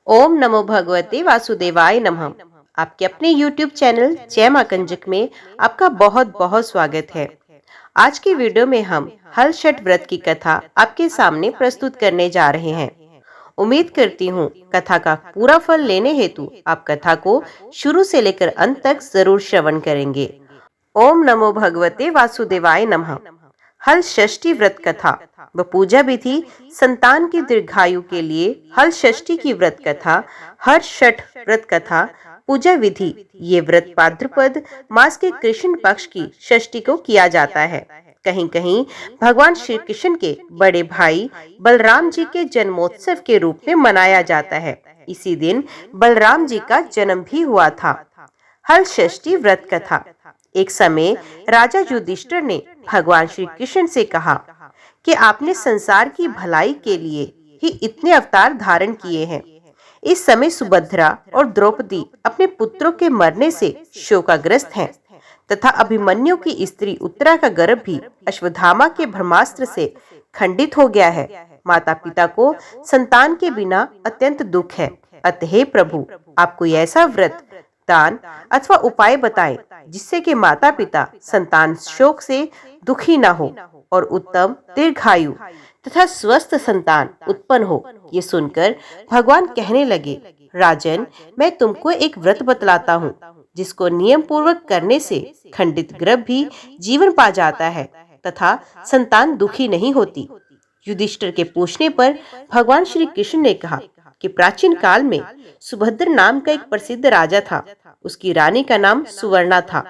ओम नमो भगवते वासुदेवाय नमः। आपके अपने YouTube चैनल जय मां कंजक में आपका बहुत बहुत स्वागत है। आज की वीडियो में हम हल षठ व्रत की कथा आपके सामने प्रस्तुत करने जा रहे हैं। उम्मीद करती हूँ कथा का पूरा फल लेने हेतु आप कथा को शुरू से लेकर अंत तक जरूर श्रवण करेंगे। ओम नमो भगवते वासुदेवाय नमः। हल षष्ठी व्रत कथा व पूजा विधि संतान की दीर्घायु के लिए हल षष्ठी की व्रत कथा, हर षठ व्रत कथा, पूजा विधि। ये व्रत भाद्रपद मास के कृष्ण पक्ष की षष्ठी को किया जाता है। कहीं कहीं भगवान श्री कृष्ण के बड़े भाई बलराम जी के जन्मोत्सव के रूप में मनाया जाता है। इसी दिन बलराम जी का जन्म भी हुआ था। हल षष्ठी व्रत कथा। एक समय राजा युधिष्ठिर ने भगवान श्री कृष्ण से कहा कि आपने संसार की भलाई के लिए ही इतने अवतार धारण किए हैं। इस समय सुभद्रा और द्रौपदी अपने पुत्रों के मरने से शोकाग्रस्त हैं तथा अभिमन्यु की स्त्री उत्तरा का गर्भ भी अश्वत्थामा के ब्रह्मास्त्र से खंडित हो गया है। माता पिता को संतान के बिना अत्यंत दुख है। अतः प्रभु, आप कोई ऐसा व्रत, दान अथवा उपाय बताएं जिससे कि माता पिता संतान शोक से दुखी न हो और उत्तम दीर्घायु तथा स्वस्थ संतान उत्पन्न हो। ये सुनकर भगवान कहने लगे, राजन, मैं तुमको एक व्रत बतलाता हूँ जिसको नियम पूर्वक करने से खंडित गर्भ भी जीवन पा जाता है तथा संतान दुखी नहीं होती। युधिष्ठिर के पूछने पर भगवान श्री कृष्ण ने कहा कि प्राचीन काल में सुभद्र नाम का एक प्रसिद्ध राजा था। उसकी रानी का नाम सुवर्णा था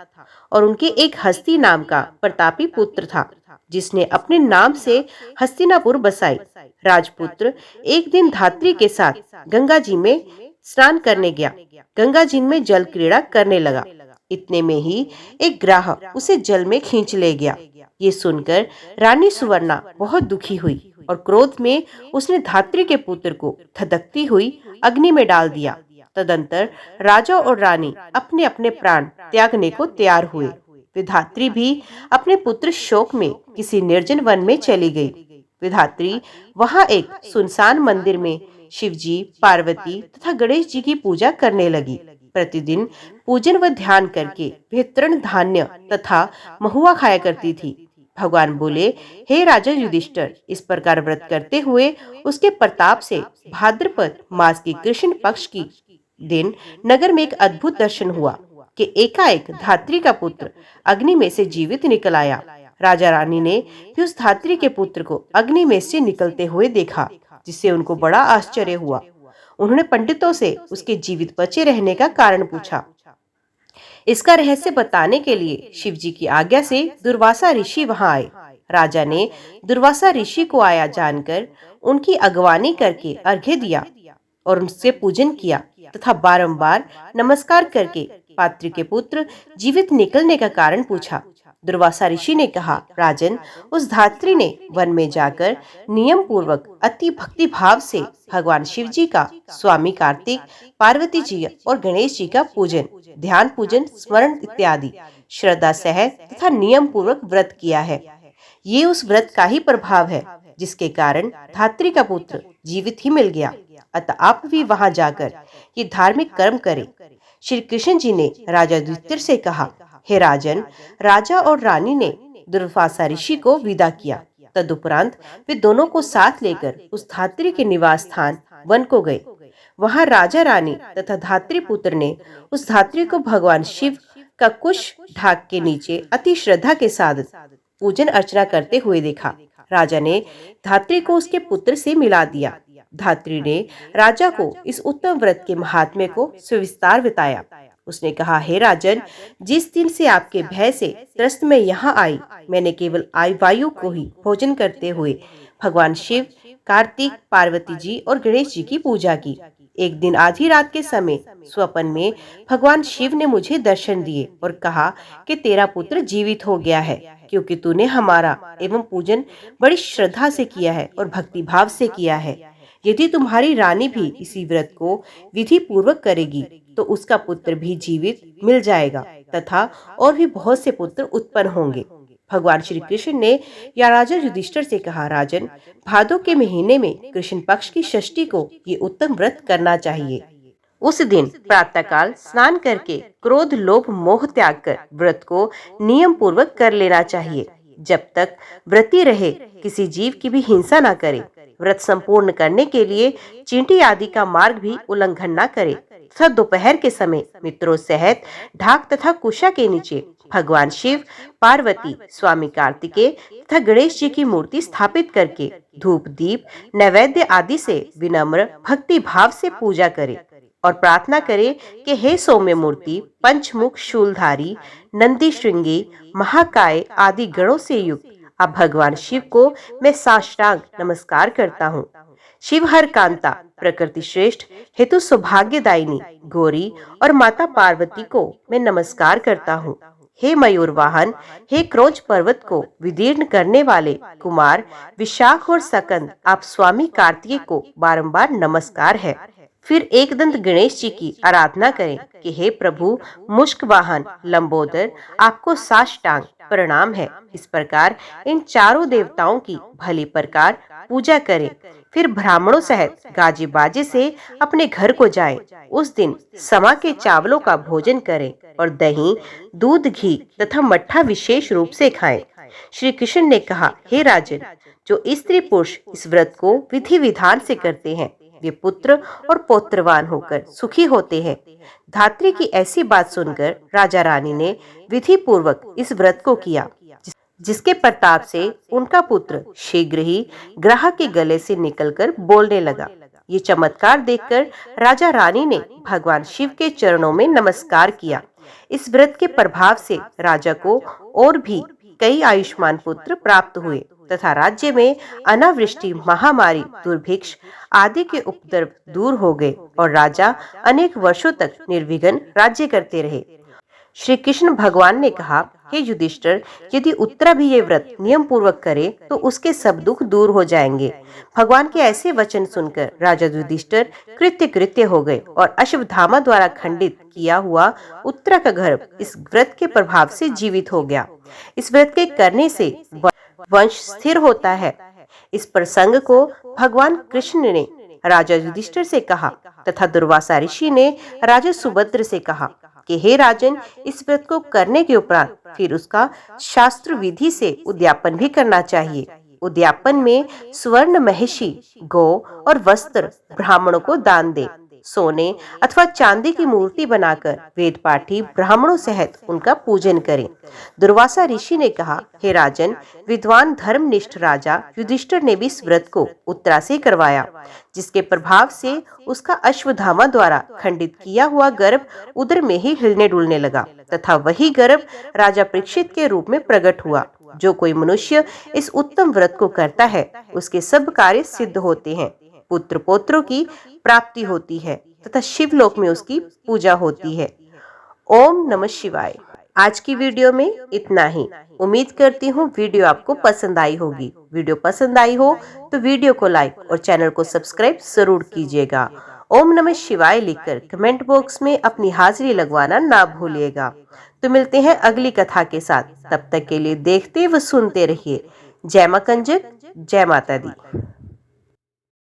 और उनके एक हस्ती नाम का प्रतापी पुत्र था जिसने अपने नाम से हस्तिनापुर बसाई। राजपुत्र एक दिन धात्री के साथ गंगा जी में स्नान करने गया। गंगा जी में जल क्रीड़ा करने लगा। इतने में ही एक ग्राह उसे जल में खींच ले गया। ये सुनकर रानी सुवर्णा बहुत दुखी हुई और क्रोध में उसने धात्री के पुत्र को धधकती हुई अग्नि में डाल दिया। तदंतर राजा और रानी अपने अपने प्राण त्यागने को तैयार हुए। विधात्री भी अपने पुत्र शोक में किसी निर्जन वन में चली गई। विधात्री वहां एक सुनसान मंदिर में शिवजी, पार्वती तथा गणेश जी की पूजा करने लगी। प्रतिदिन पूजन व ध्यान करके वह तृण धान्य तथा महुआ खाया करती थी। भगवान बोले, हे राजा युधिष्ठिर, इस प्रकार व्रत करते हुए उसके प्रताप से भाद्रपद मास की कृष्ण पक्ष की दिन नगर में एक अद्भुत दर्शन हुआ कि एकाएक धात्री का पुत्र अग्नि में से जीवित निकल आया। राजा रानी ने भी उस धात्री के पुत्र को अग्नि में से निकलते हुए देखा, जिससे उनको बड़ा आश्चर्य हुआ। उन्होंने पंडितों से उसके जीवित बचे रहने का कारण पूछा। इसका रहस्य बताने के लिए शिवजी की आज्ञा से दुर्वासा ऋषि वहां आए। राजा ने दुर्वासा ऋषि को आया जानकर उनकी अगवानी करके अर्घ्य दिया और उनसे पूजन किया तथा बारंबार नमस्कार करके पात्र के पुत्र जीवित निकलने का कारण पूछा। दुर्वासा ऋषि ने कहा, राजन, उस धात्री ने वन में जाकर नियम पूर्वक अति भक्ति भाव से भगवान शिव जी का, स्वामी कार्तिक, पार्वती जी और गणेश जी का पूजन, ध्यान, पूजन, स्मरण इत्यादि श्रद्धा सहित तथा नियम पूर्वक व्रत किया है। ये उस व्रत का ही प्रभाव है जिसके कारण धात्री का पुत्र जीवित ही मिल गया। अतः आप भी वहां जाकर ये धार्मिक कर्म करें। श्री कृष्ण जी ने राजा युधिष्ठिर से कहा, हे राजन, राजा और रानी ने दुर्वासा ऋषि को विदा किया। तदुपरांत वे दोनों को साथ लेकर उस धात्री के निवास स्थान वन को गए। वहां राजा रानी तथा धात्री पुत्र ने उस धात्री को भगवान शिव का कुश ढाक के नीचे अति श्रद्धा के साथ पूजन अर्चना करते हुए देखा। राजा ने धात्री को उसके पुत्र से मिला दिया। धात्री ने राजा को इस उत्तम व्रत के महात्म्य को सविस्तार बताया। उसने कहा, हे राजन, जिस दिन से आपके भय से त्रस्त में यहाँ आई, मैंने केवल वायु को ही भोजन करते हुए भगवान शिव, कार्तिक, पार्वती जी और गणेश जी की पूजा की। एक दिन आधी रात के समय स्वप्न में भगवान शिव ने मुझे दर्शन दिए और कहा कि तेरा पुत्र जीवित हो गया है, क्योंकि तूने हमारा एवं पूजन बड़ी श्रद्धा से किया है और भक्ति भाव से किया है। यदि तुम्हारी रानी भी इसी व्रत को विधि पूर्वक करेगी तो उसका पुत्र भी जीवित मिल जाएगा तथा और भी बहुत से पुत्र उत्पन्न होंगे। भगवान श्री कृष्ण ने या राजा युधिष्ठिर से कहा, राजन, भादों के महीने में कृष्ण पक्ष की षष्ठी को ये उत्तम व्रत करना चाहिए। उस दिन प्रातःकाल स्नान करके क्रोध लोभ मोह त्याग कर व्रत को नियम पूर्वक कर लेना चाहिए। जब तक व्रती रहे किसी जीव की भी हिंसा न करे। व्रत संपूर्ण करने के लिए चींटी आदि का मार्ग भी उल्लंघन न करे तथा दोपहर के समय मित्रों सहित ढाक तथा कुशा के नीचे भगवान शिव, पार्वती, स्वामी कार्तिकेय तथा गणेश जी की मूर्ति स्थापित करके धूप दीप नैवेद्य आदि से विनम्र भक्ति भाव से पूजा करे और प्रार्थना करे कि हे सौम्य मूर्ति, पंचमुख, शूलधारी, नंदी श्रृंगी, महाकाय आदि गणों से युक्त अब भगवान शिव को मैं साष्टांग नमस्कार करता हूँ। शिव हर कांता, प्रकृति श्रेष्ठ, हेतु सौभाग्यदायिनी गौरी और माता पार्वती को मैं नमस्कार करता हूँ। हे मयूर वाहन, हे क्रोच पर्वत को विदीर्ण करने वाले कुमार विशाख और सकंद, आप स्वामी कार्तिकेय को बारंबार नमस्कार है। फिर एकदंत गणेश जी की आराधना करें कि हे प्रभु मुष्क वाहन लंबोदर, आपको साष्टांग प्रणाम है। इस प्रकार इन चारों देवताओं की भली प्रकार पूजा करें। फिर ब्राह्मणों सहित गाजे बाजे से अपने घर को जाएं। उस दिन समा के चावलों का भोजन करें और दही, दूध, घी तथा मट्ठा विशेष रूप से खाएं। श्री कृष्ण ने कहा, हे राजन, जो स्त्री पुरुष इस व्रत को विधि विधान से करते हैं वे पुत्र और पौत्रवान होकर सुखी होते हैं। धात्री की ऐसी बात सुनकर राजा रानी ने विधि पूर्वक इस व्रत को किया, जिसके प्रताप से उनका पुत्र शीघ्र ही ग्राह के गले से निकलकर बोलने लगा। ये चमत्कार देखकर राजा रानी ने भगवान शिव के चरणों में नमस्कार किया। इस व्रत के प्रभाव से राजा को और भी कई आयुष्मान पुत्र प्राप्त हुए तथा राज्य में अनावृष्टि, महामारी, दुर्भिक्ष आदि के उपद्रव दूर हो गए और राजा अनेक वर्षों तक निर्विघ्न राज्य करते रहे। श्री कृष्ण भगवान ने कहा, हे युधिष्ठिर, यदि उत्तरा भी ये व्रत नियम पूर्वक करे तो उसके सब दुख दूर हो जाएंगे। भगवान के ऐसे वचन सुनकर राजा युधिष्ठिर कृत्य हो गए और अश्वत्थामा द्वारा खंडित किया हुआ उत्तरा का गर्भ इस व्रत के प्रभाव से जीवित हो गया। इस व्रत के करने से वंश स्थिर होता है। इस प्रसंग को भगवान कृष्ण ने राजा युधिष्ठिर से कहा तथा दुर्वासा ऋषि ने राजा सुभद्र से कहा कि हे राजन, इस व्रत को करने के उपरांत फिर उसका शास्त्र विधि से उद्यापन भी करना चाहिए। उद्यापन में स्वर्ण महिषी, गौ और वस्त्र ब्राह्मणों को दान दे। सोने अथवा चांदी की मूर्ति बनाकर वेद पाठी ब्राह्मणों सहित उनका पूजन करें। दुर्वासा ऋषि ने कहा, हे राजन, विद्वान धर्मनिष्ठ राजा युधिष्ठिर ने भी इस व्रत को उत्तरा से करवाया, जिसके प्रभाव से उसका अश्वत्थामा द्वारा खंडित किया हुआ गर्भ उदर में ही हिलने डुलने लगा तथा वही गर्भ राजा परीक्षित के रूप में प्रकट हुआ। जो कोई मनुष्य इस उत्तम व्रत को करता है उसके सब कार्य सिद्ध होते हैं, पुत्र पौत्रों की प्राप्ति होती है तथा शिवलोक में उसकी पूजा होती है। ओम नमः शिवाय। आज की वीडियो में इतना ही। उम्मीद करती हूँ वीडियो आपको पसंद आई होगी। वीडियो पसंद आई हो तो वीडियो को लाइक और चैनल को सब्सक्राइब जरूर कीजिएगा। ओम नमः शिवाय लिखकर कमेंट बॉक्स में अपनी हाजिरी लगवाना ना भूलिएगा। तो मिलते हैं अगली कथा के साथ। तब तक के लिए देखते व सुनते रहिए। जय मां कंजक, जय माता दी।